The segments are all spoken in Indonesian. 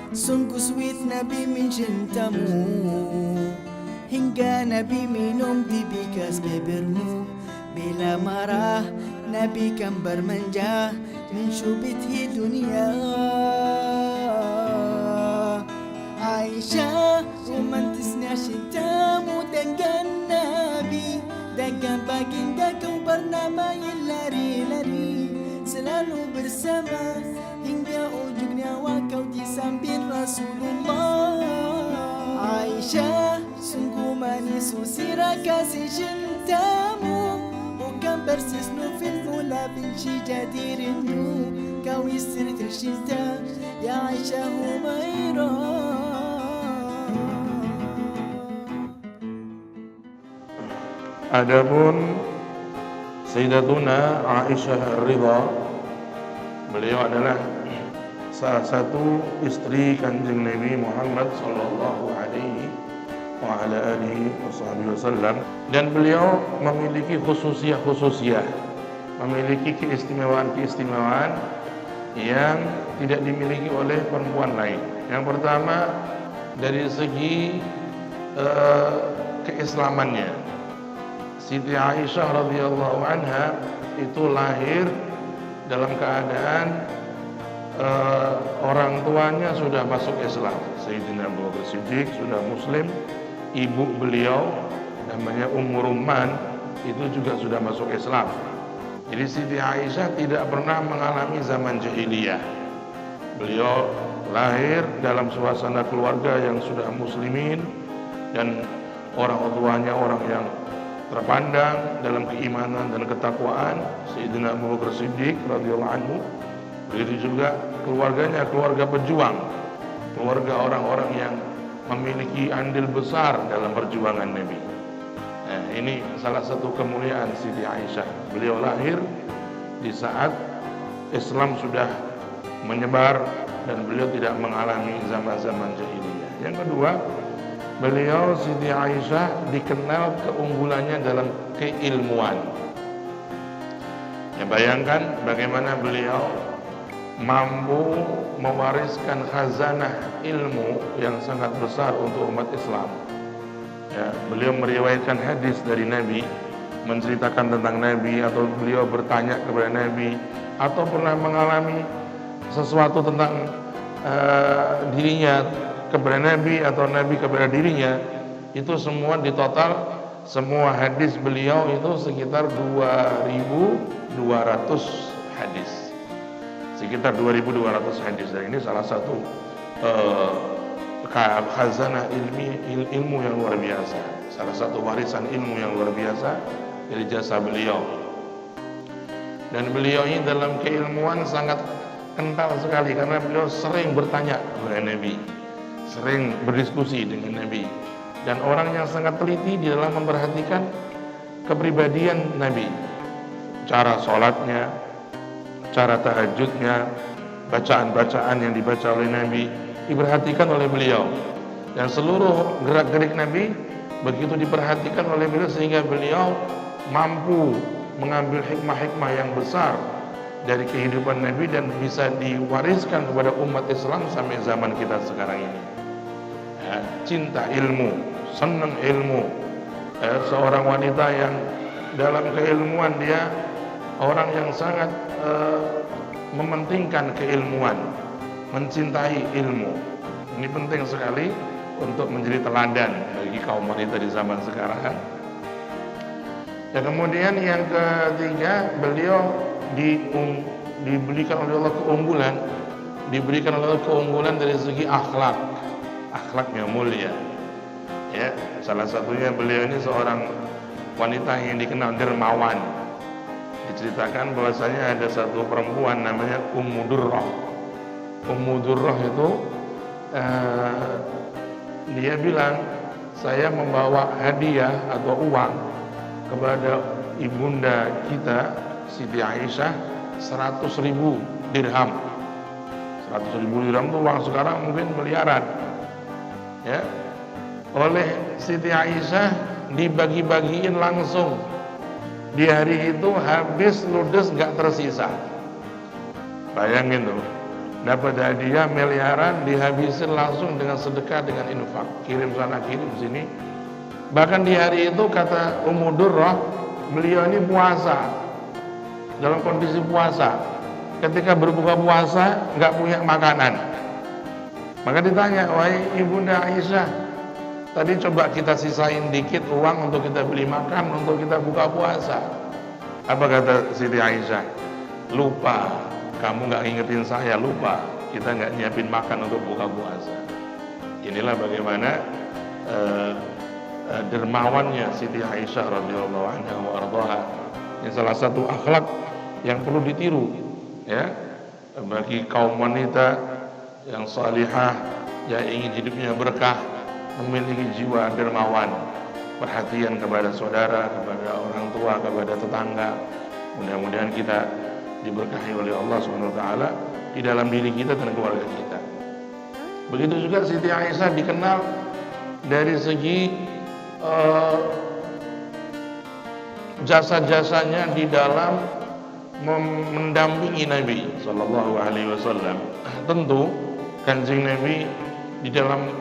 Sungguh sweet Nabi mencintamu, hingga Nabi minum di bekas bibirmu. Bila marah Nabi kan bermanja, mencubithi dunia. Aisyah, romantisnya cintamu dengan Nabi, dengan baginda kau bernama yang lari-lari, selalu bersama hingga ujung nyawa kau di samping Rasulullah. Aisyah, sungguh manis usira kasih cintamu, bukan persis novel mula benci jadi rindu. Kau istri tercinta, ya Aisyah Humairah. Adapun Sayyidatuna Aisyah Ridha, beliau adalah salah satu istri Kanjeng Nabi Muhammad sallallahu alaihi wa ala alihi wasallam, dan beliau memiliki khususiyah, memiliki keistimewaan yang tidak dimiliki oleh perempuan lain. Yang pertama, dari segi keislamannya. Siti Aisyah radhiyallahu anha itu lahir dalam keadaan orang tuanya sudah masuk Islam. Sayyidina Abu Bakar Siddiq sudah muslim, ibu beliau namanya Ummu Rumman itu juga sudah masuk Islam. Jadi Siti Aisyah tidak pernah mengalami zaman jahiliyah. Beliau lahir dalam suasana keluarga yang sudah muslimin, dan orang tuanya orang yang terpandang dalam keimanan dan ketakwaan, Sayyidina Abu Bakar Siddiq radhiyallahu anhu. Begitu juga keluarganya, keluarga pejuang, keluarga orang-orang yang memiliki andil besar dalam perjuangan Nabi. Nah, ini salah satu kemuliaan Siti Aisyah. Beliau lahir di saat Islam sudah menyebar dan beliau tidak mengalami zaman-zaman jahiliyah. Yang kedua, beliau Siti Aisyah dikenal keunggulannya dalam keilmuan. Ya, bayangkan bagaimana beliau mampu mewariskan khazanah ilmu yang sangat besar untuk umat Islam. Ya, beliau meriwayatkan hadis dari Nabi, menceritakan tentang Nabi, atau beliau bertanya kepada Nabi, atau pernah mengalami sesuatu tentang dirinya kepada Nabi atau Nabi kepada dirinya. Itu semua ditotal, semua hadis beliau itu sekitar 2.200 hadis, sekitar 2.200 hadis. Dan ini salah satu khazanah ilmu yang luar biasa, salah satu warisan ilmu yang luar biasa dari jasa beliau. Dan beliau ini dalam keilmuan sangat kental sekali, karena beliau sering bertanya kepada Nabi, sering berdiskusi dengan Nabi, dan orang yang sangat teliti di dalam memperhatikan kepribadian Nabi, cara sholatnya, cara tahajudnya, bacaan-bacaan yang dibaca oleh Nabi diperhatikan oleh beliau, dan seluruh gerak-gerik Nabi begitu diperhatikan oleh beliau, sehingga beliau mampu mengambil hikmah-hikmah yang besar dari kehidupan Nabi dan bisa diwariskan kepada umat Islam sampai zaman kita sekarang ini. Ya, cinta ilmu, senang ilmu. Seorang wanita yang dalam keilmuan, dia orang yang sangat mementingkan keilmuan, mencintai ilmu. Ini penting sekali untuk menjadi teladan bagi kaum wanita di zaman sekarang. Ya, kemudian yang ketiga, beliau diberikan oleh Allah keunggulan dari segi akhlaknya mulia. Ya, salah satunya beliau ini seorang wanita yang dikenal dermawan. Diceritakan bahwasanya ada satu perempuan namanya Ummu Durrah. Ummu Durrah itu dia bilang, saya membawa hadiah atau uang kepada ibunda kita Siti Aisyah 100.000 dirham. 100.000 dirham itu uang sekarang mungkin miliaran. Ya, oleh Siti Aisyah dibagi-bagiin langsung. Di hari itu habis ludes, gak tersisa. Bayangin tuh, dapat hadiah miliaran, dihabisin langsung dengan sedekah, dengan infak, kirim sana kirim sini. Bahkan di hari itu kata Ummu Durrah, beliau ini puasa, dalam kondisi puasa. Ketika berbuka puasa nggak punya makanan, maka ditanya, wahai ibunda Aisyah, tadi coba kita sisain dikit uang untuk kita beli makan, untuk kita buka puasa. Apa kata Siti Aisyah? Lupa, kamu nggak ingetin saya, lupa kita nggak nyiapin makan untuk buka puasa. Inilah bagaimana dermawannya Siti Aisyah radhiyallahu anha wa ardhaha. Ini salah satu akhlak yang perlu ditiru, ya, bagi kaum wanita yang salihah, yang ingin hidupnya berkah, memiliki jiwa dermawan, perhatian kepada saudara, kepada orang tua, kepada tetangga. Mudah-mudahan kita diberkahi oleh Allah Subhanahu wa taala di dalam diri kita dan keluarga kita. Begitu juga Siti Aisyah dikenal dari segi jasa-jasanya di dalam mendampingi Nabi sallallahu alaihi wasallam. Tentu Kanjeng Nabi di dalam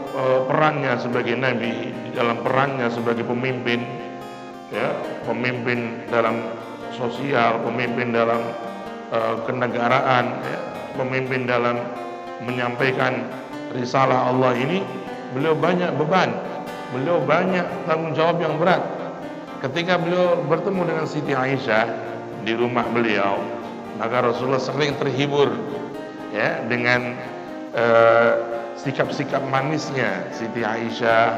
perannya sebagai Nabi, di dalam perannya sebagai pemimpin, ya, pemimpin dalam sosial, pemimpin dalam kenegaraan, ya, pemimpin dalam menyampaikan risalah Allah ini, beliau banyak beban, beliau banyak tanggung jawab yang berat. Ketika beliau bertemu dengan Siti Aisyah di rumah beliau, maka Rasulullah sering terhibur, ya, dengan sikap-sikap manisnya Siti Aisyah,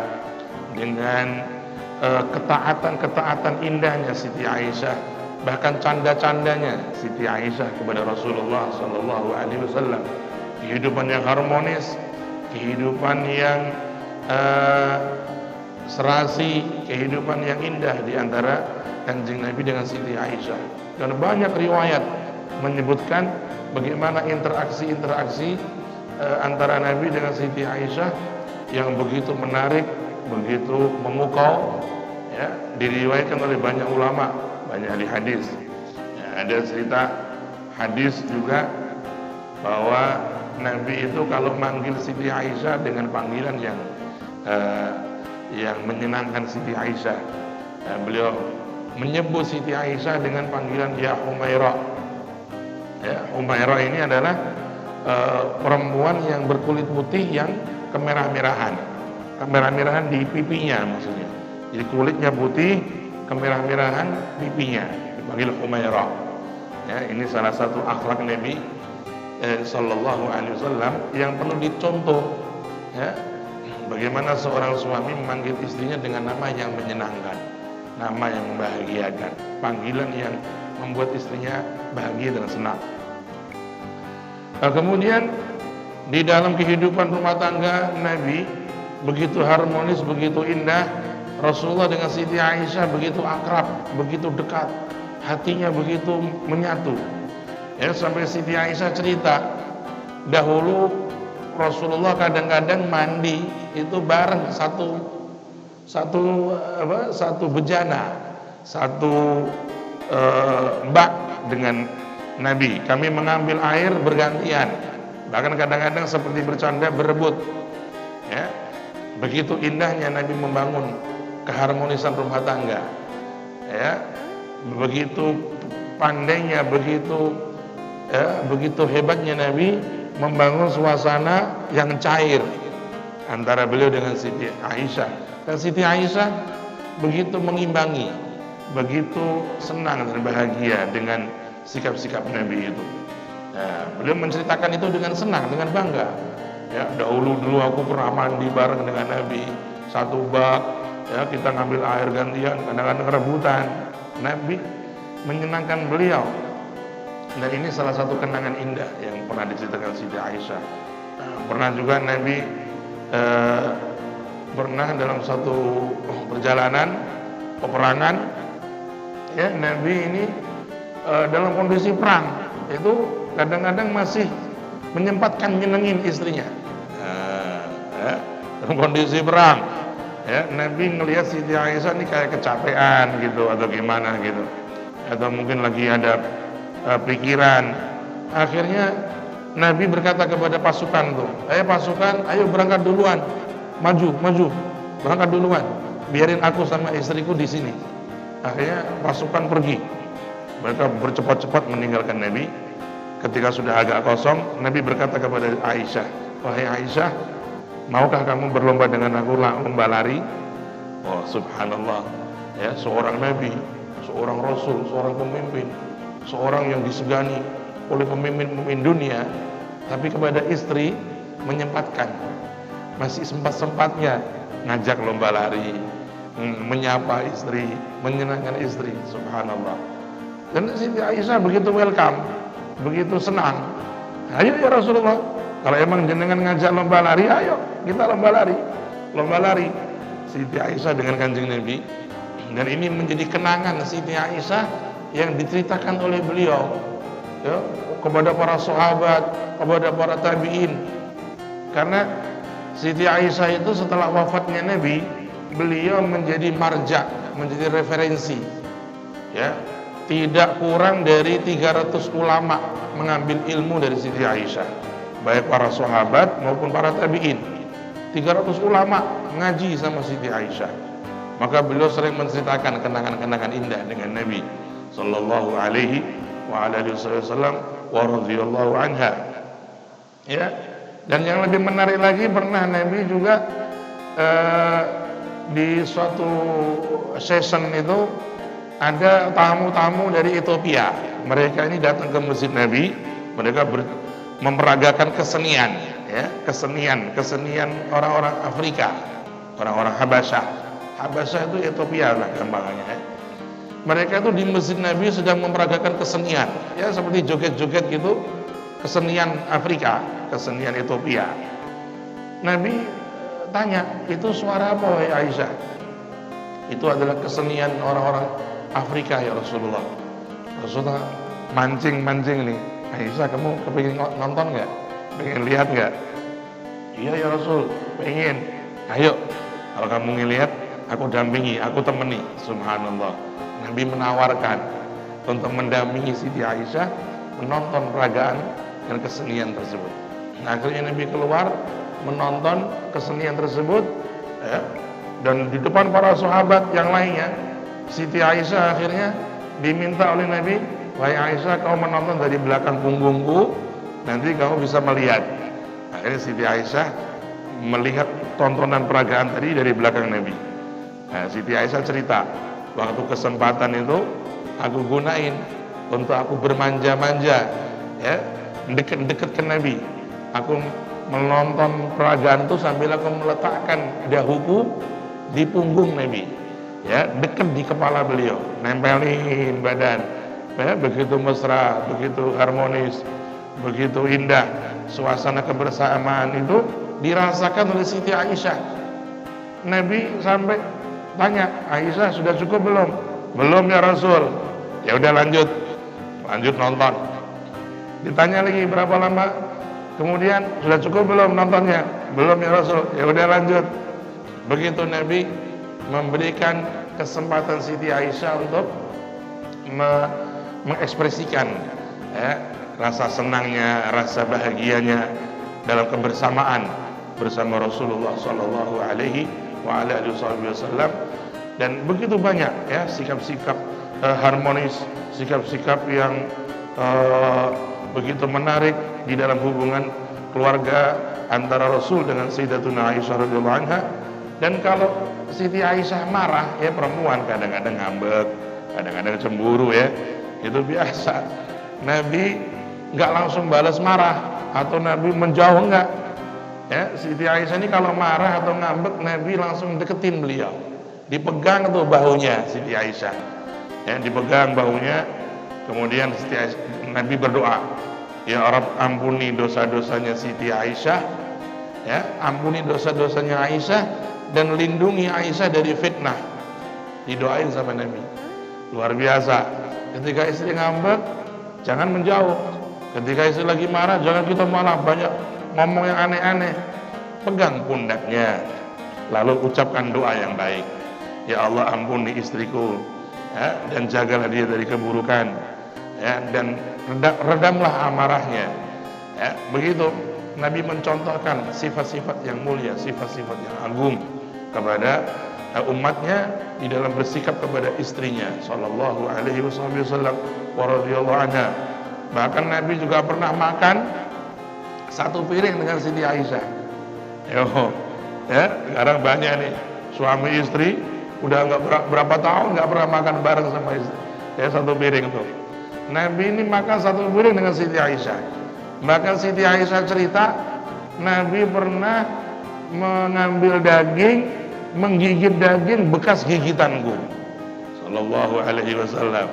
dengan ketaatan indahnya Siti Aisyah, bahkan canda-candanya Siti Aisyah kepada Rasulullah sallallahu alaihi wasallam. Kehidupan yang harmonis, kehidupan yang serasi, kehidupan yang indah di antara Kanjeng Nabi dengan Siti Aisyah. Dan banyak riwayat menyebutkan bagaimana interaksi antara Nabi dengan Siti Aisyah yang begitu menarik, begitu memukau, ya, diriwayatkan oleh banyak ulama, banyak ahli hadis. Ya, ada cerita hadis juga bahwa Nabi itu kalau manggil Siti Aisyah dengan panggilan yang menyenangkan Siti Aisyah. Beliau menyebut Siti Aisyah dengan panggilan ya Humairah. Ya, Humairah ini adalah perempuan yang berkulit putih yang kemerah-merahan di pipinya maksudnya. Jadi kulitnya putih, kemerah-merahan pipinya, dipanggil Humairah. Ya, ini salah satu akhlak Nabi sallallahu alaihi wasallam yang perlu dicontoh, ya. Bagaimana seorang suami memanggil istrinya dengan nama yang menyenangkan, nama yang membahagiakan, panggilan yang membuat istrinya bahagia dan senang. Nah, kemudian di dalam kehidupan rumah tangga Nabi begitu harmonis, begitu indah. Rasulullah dengan Siti Aisyah begitu akrab, begitu dekat, hatinya begitu menyatu. Ya, sampai Siti Aisyah cerita, dahulu Rasulullah kadang-kadang mandi itu bareng satu bejana, satu bak dengan Nabi. Kami mengambil air bergantian, bahkan kadang-kadang seperti bercanda berebut. Ya, begitu indahnya Nabi membangun keharmonisan rumah tangga. Ya, begitu pandainya, begitu hebatnya Nabi membangun suasana yang cair antara beliau dengan Siti Aisyah. Dan Siti Aisyah begitu mengimbangi, begitu senang dan bahagia dengan sikap-sikap Nabi itu. Nah, beliau menceritakan itu dengan senang, dengan bangga. Ya, dulu aku pernah mandi bareng dengan Nabi, satu bak, ya, kita ngambil air gantian, kadang-kadang rebutan. Nabi menyenangkan beliau. Dan ini salah satu kenangan indah yang pernah diceritakan Siti Aisyah. Pernah juga Nabi pernah dalam satu perjalanan peperangan, ya, Nabi ini dalam kondisi perang itu kadang-kadang masih menyempatkan nyenengin istrinya. Ya, dalam kondisi perang, ya, Nabi ngelihat Siti Aisyah ini kayak kecapean gitu atau gimana gitu, atau mungkin lagi ada pikiran. Akhirnya Nabi berkata kepada pasukan tuh, pasukan, ayo berangkat duluan, maju, berangkat duluan, biarin aku sama istriku di sini. Akhirnya pasukan pergi, mereka bercepat-cepat meninggalkan Nabi. Ketika sudah agak kosong, Nabi berkata kepada Aisyah, wahai Aisyah, maukah kamu berlomba dengan aku lomba lari? Oh subhanallah, ya, seorang Nabi, seorang Rasul, seorang pemimpin, seorang yang disegani oleh pemimpin dunia, tapi kepada istri menyempatkan, masih sempat-sempatnya ngajak lomba lari, menyapa istri, menyenangkan istri, subhanallah. Dan Siti Aisyah begitu welcome, begitu senang. Ayo ya Rasulullah, kalau emang jenengan ngajak lomba lari, ayo kita lomba lari. Siti Aisyah dengan Kanjeng Nabi, dan ini menjadi kenangan Siti Aisyah yang diceritakan oleh beliau, ya, kepada para sahabat, kepada para tabi'in. Karena Siti Aisyah itu setelah wafatnya Nabi, beliau menjadi marja, menjadi referensi, ya. Tidak kurang dari 300 ulama mengambil ilmu dari Siti Aisyah, baik para sahabat maupun para tabi'in. 300 ulama ngaji sama Siti Aisyah. Maka beliau sering menceritakan kenangan-kenangan indah dengan Nabi sallallahu alaihi wa alihi wasallam wa radhiyallahu anha. Ya. Dan yang lebih menarik lagi, pernah Nabi juga di suatu session itu ada tamu-tamu dari Ethiopia. Mereka ini datang ke masjid Nabi, mereka memperagakan kesenian, ya, kesenian orang-orang Afrika, orang-orang Habasyah. Habasyah itu Ethiopia lah gampangannya, ya. Mereka itu di masjid Nabi sedang memperagakan kesenian, ya, seperti joget-joget gitu, kesenian Afrika, kesenian Ethiopia. Nabi tanya, itu suara apa wahai Aisyah? Itu adalah kesenian orang-orang Afrika ya Rasulullah. Rasulullah mancing nih, Aisyah, kamu kepingin nonton nggak? Pengen lihat nggak? Iya ya Rasul, pengen. Ayo, kalau kamu ngelihat, aku dampingi, aku temani. Subhanallah. Nabi menawarkan untuk mendampingi Siti Aisyah menonton peragaan dan kesenian tersebut. Nah, akhirnya Nabi keluar menonton kesenian tersebut, ya, dan di depan para sahabat yang lainnya, Siti Aisyah akhirnya diminta oleh Nabi, wahai Aisyah, kau menonton dari belakang punggungku, nanti kamu bisa melihat. Akhirnya Siti Aisyah melihat tontonan peragaan tadi dari belakang Nabi. Nah, Siti Aisyah cerita, waktu kesempatan itu aku gunain untuk aku bermanja-manja, ya, deket-deket ke Nabi. Aku menonton peragaan itu sambil aku meletakkan dahuku di punggung Nabi, ya, deket di kepala beliau, nempelin badan, ya, begitu mesra, begitu harmonis, begitu indah. Suasana kebersamaan itu dirasakan oleh Siti Aisyah. Nabi sampai tanya, Aisyah sudah cukup belum? Belum ya Rasul. Ya udah lanjut nonton. Ditanya lagi berapa lama? Kemudian sudah cukup belum nontonnya? Belum ya Rasul. Ya udah lanjut. Begitu Nabi memberikan kesempatan Siti Aisyah untuk mengekspresikan, ya, rasa senangnya, rasa bahagianya dalam kebersamaan bersama Rasulullah Sallallahu Alaihi Wasallam. Dan begitu banyak, ya, sikap-sikap harmonis, sikap-sikap yang begitu menarik di dalam hubungan keluarga antara Rasul dengan Sayyidatuna Aisyah radhiyallahu anha. Dan kalau Siti Aisyah marah, ya, perempuan kadang-kadang ngambek, kadang-kadang cemburu, ya, itu biasa. Nabi nggak langsung balas marah atau Nabi menjauh, enggak, ya. Siti Aisyah ini kalau marah atau ngambek, Nabi langsung deketin beliau, dipegang tuh bahunya Siti Aisyah, ya, dipegang bahunya. Kemudian Nabi berdoa, ya Rabb, ampuni dosa-dosanya Siti Aisyah, ya, ampuni dosa-dosanya Aisyah dan lindungi Aisyah dari fitnah. Didoain sama Nabi. Luar biasa. Ketika istri ngambek, jangan menjauh. Ketika istri lagi marah, jangan kita malah banyak ngomong yang aneh-aneh. Pegang pundaknya, lalu ucapkan doa yang baik. Ya Allah, ampuni istriku, ya, dan jagalah dia dari keburukan, ya, dan redamlah amarahnya, Ya, begitu Nabi mencontohkan sifat-sifat yang mulia, sifat-sifat yang agung kepada umatnya di dalam bersikap kepada istrinya sallallahu alaihi wasallam wa radhiyallahu anha. Bahkan Nabi juga pernah makan satu piring dengan Siti Aisyah. Yo, ya, sekarang banyak nih suami istri udah nggak berapa tahun nggak pernah makan bareng sama istri. Ya, satu piring tuh. Nabi ini makan satu piring dengan Siti Aisyah. Bahkan Siti Aisyah cerita Nabi pernah mengambil daging, menggigit daging bekas gigitanku sallallahu alaihi wasallam.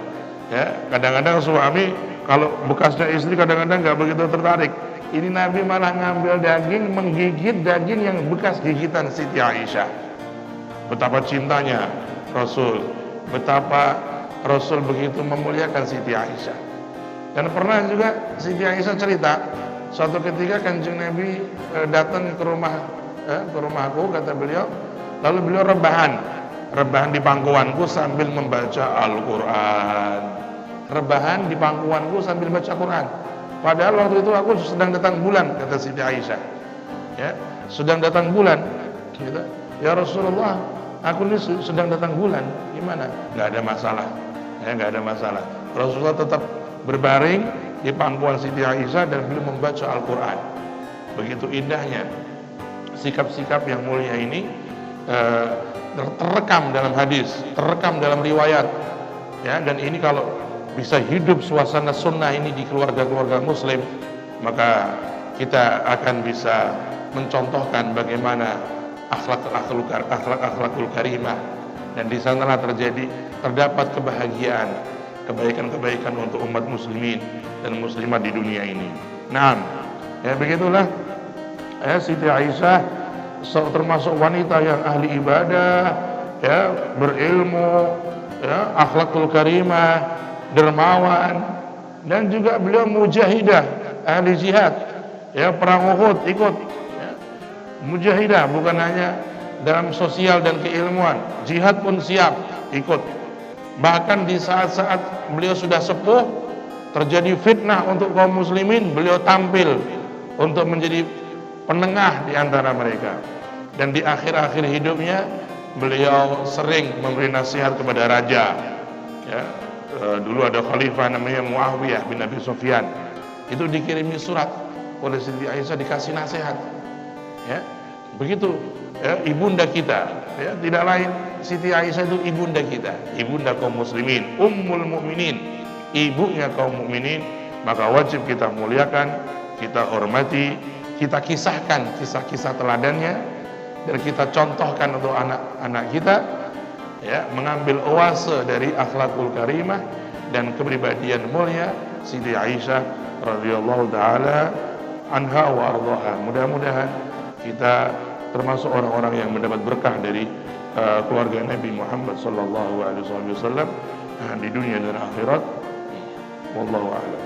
Ya, kadang-kadang suami kalau bekasnya istri kadang-kadang nggak begitu tertarik. Ini Nabi malah ngambil daging, menggigit daging yang bekas gigitan Siti Aisyah. Betapa cintanya Rasul, betapa Rasul begitu memuliakan Siti Aisyah. Dan pernah juga Siti Aisyah cerita, suatu ketika Kanjeng Nabi datang ke rumahku, kata beliau, lalu beliau rebahan di pangkuanku sambil membaca Al-Quran. Rebahan di pangkuanku sambil baca Quran. Padahal waktu itu aku sedang datang bulan, kata Siti Aisyah. Ya, sedang datang bulan. Gitu. Ya Rasulullah, aku ini sedang datang bulan. Gimana? Gak ada masalah. Ya, gak ada masalah. Rasulullah tetap berbaring di pangkuan Siti Aisyah dan beliau membaca Al-Quran. Begitu indahnya sikap-sikap yang mulia ini terekam dalam hadis, terekam dalam riwayat. Ya, dan ini kalau bisa hidup suasana sunnah ini di keluarga-keluarga muslim, maka kita akan bisa mencontohkan bagaimana akhlakul karimah, dan di sanalah terdapat kebahagiaan, kebaikan-kebaikan untuk umat muslimin dan muslimat di dunia ini. Nah, ya begitulah ya, Siti Aisyah termasuk wanita yang ahli ibadah, ya, berilmu, ya, akhlakul karimah, dermawan, dan juga beliau mujahidah, ahli jihad, ya, perang Uhud ikut, ya. Mujahidah bukan hanya dalam sosial dan keilmuan, jihad pun siap ikut. Bahkan di saat-saat beliau sudah sepuh, terjadi fitnah untuk kaum muslimin, beliau tampil untuk menjadi penengah di antara mereka. Dan di akhir-akhir hidupnya, beliau sering memberi nasihat kepada raja. Ya, dulu ada khalifah namanya Muawiyah bin Abi Sufyan. Itu dikirimi surat oleh Siti Aisyah, dikasih nasihat. Ya, begitu. Ya, ibunda kita, ya, tidak lain Siti Aisyah itu ibunda kita, ibunda kaum muslimin, ummul mukminin, ibunya kaum mukminin. Maka wajib kita muliakan, kita hormati, kita kisahkan kisah-kisah teladannya, dan kita contohkan untuk anak-anak kita, ya, mengambil oase dari akhlakul karimah dan kepribadian mulia Siti Aisyah radhiyallahu taala anha wa ardhaha. Mudah-mudahan kita termasuk orang-orang yang mendapat berkah dari keluarga Nabi Muhammad sallallahu alaihi wasallam di dunia dan akhirat. Wallahu a'lam.